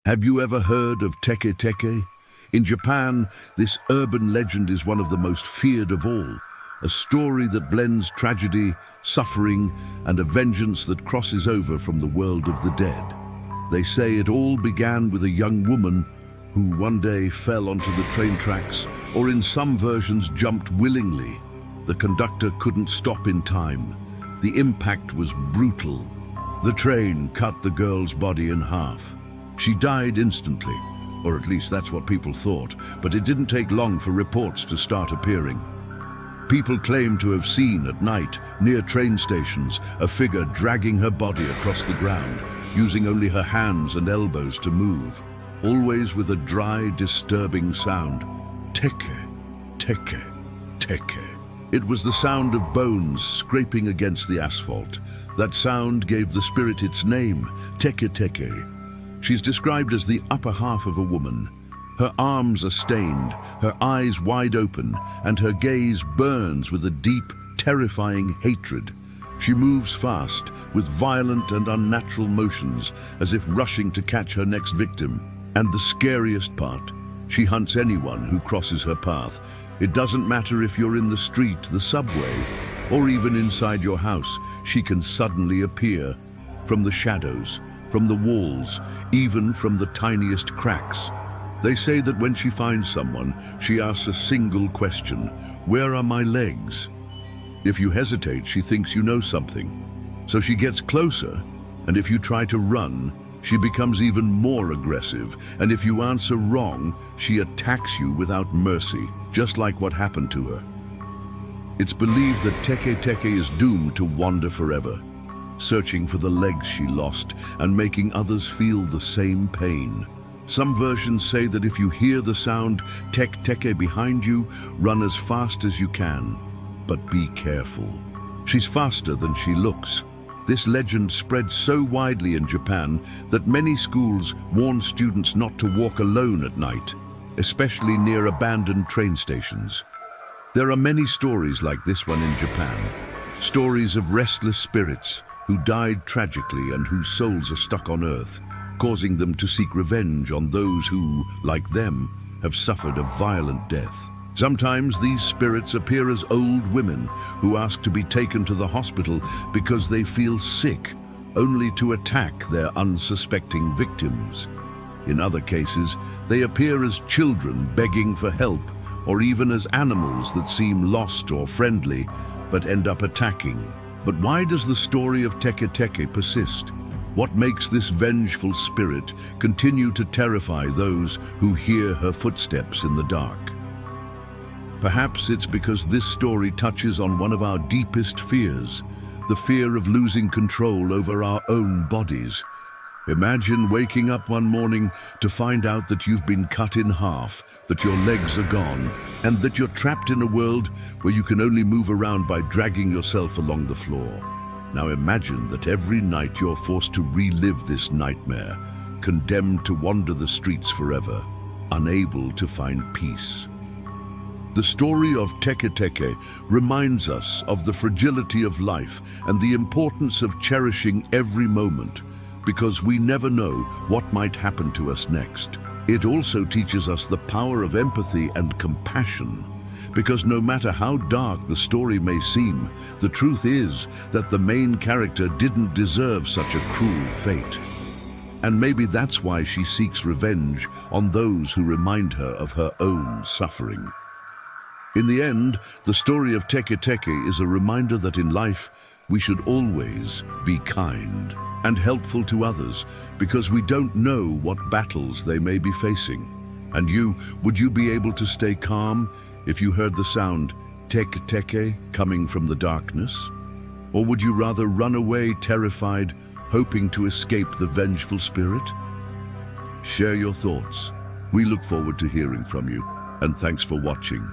Have you ever heard of Teke Teke? In Japan, this urban legend is one of the most feared of all, a story that blends tragedy, suffering, and a vengeance that crosses over from the world of the dead. They say it all began with a young woman who one day fell onto the train tracks, or in some versions jumped willingly. The conductor couldn't stop in time. The impact was brutal. The train cut the girl's body in half. She died instantly, or at least that's what people thought, but it didn't take long for reports to start appearing. People claim to have seen at night, near train stations, a figure dragging her body across the ground, using only her hands and elbows to move, always with a dry, disturbing sound. Teke, teke, teke. It was the sound of bones scraping against the asphalt. That sound gave the spirit its name, Teke Teke. She's described as the upper half of a woman. Her arms are stained, her eyes wide open, and her gaze burns with a deep, terrifying hatred. She moves fast, with violent and unnatural motions, as if rushing to catch her next victim. And the scariest part, she hunts anyone who crosses her path. It doesn't matter if you're in the street, the subway, or even inside your house, she can suddenly appear from the shadows, from the walls, even from the tiniest cracks. They say that when she finds someone, she asks a single question: "Where are my legs?" If you hesitate, she thinks you know something. So she gets closer, and if you try to run, she becomes even more aggressive. And if you answer wrong, she attacks you without mercy, just like what happened to her. It's believed that Teke Teke is doomed to wander forever, searching for the legs she lost and making others feel the same pain. Some versions say that if you hear the sound Teke Teke behind you, run as fast as you can, but be careful. She's faster than she looks. This legend spread so widely in Japan that many schools warn students not to walk alone at night, especially near abandoned train stations. There are many stories like this one in Japan, stories of restless spirits who died tragically and whose souls are stuck on earth, causing them to seek revenge on those who, like them, have suffered a violent death. Sometimes these spirits appear as old women who ask to be taken to the hospital because they feel sick, only to attack their unsuspecting victims. In other cases, they appear as children begging for help, or even as animals that seem lost or friendly, but end up attacking. But why does the story of Teke Teke persist? What makes this vengeful spirit continue to terrify those who hear her footsteps in the dark? Perhaps it's because this story touches on one of our deepest fears, the fear of losing control over our own bodies. Imagine waking up one morning to find out that you've been cut in half, that your legs are gone, and that you're trapped in a world where you can only move around by dragging yourself along the floor. Now imagine that every night you're forced to relive this nightmare, condemned to wander the streets forever, unable to find peace. The story of Teke Teke reminds us of the fragility of life and the importance of cherishing every moment, because we never know what might happen to us next. It also teaches us the power of empathy and compassion, because no matter how dark the story may seem, the truth is that the main character didn't deserve such a cruel fate. And maybe that's why she seeks revenge on those who remind her of her own suffering. In the end, the story of Teke Teke is a reminder that in life, we should always be kind and helpful to others, because we don't know what battles they may be facing. And would you be able to stay calm if you heard the sound Teke Teke coming from the darkness? Or would you rather run away terrified, hoping to escape the vengeful spirit? Share your thoughts. We look forward to hearing from you, and thanks for watching.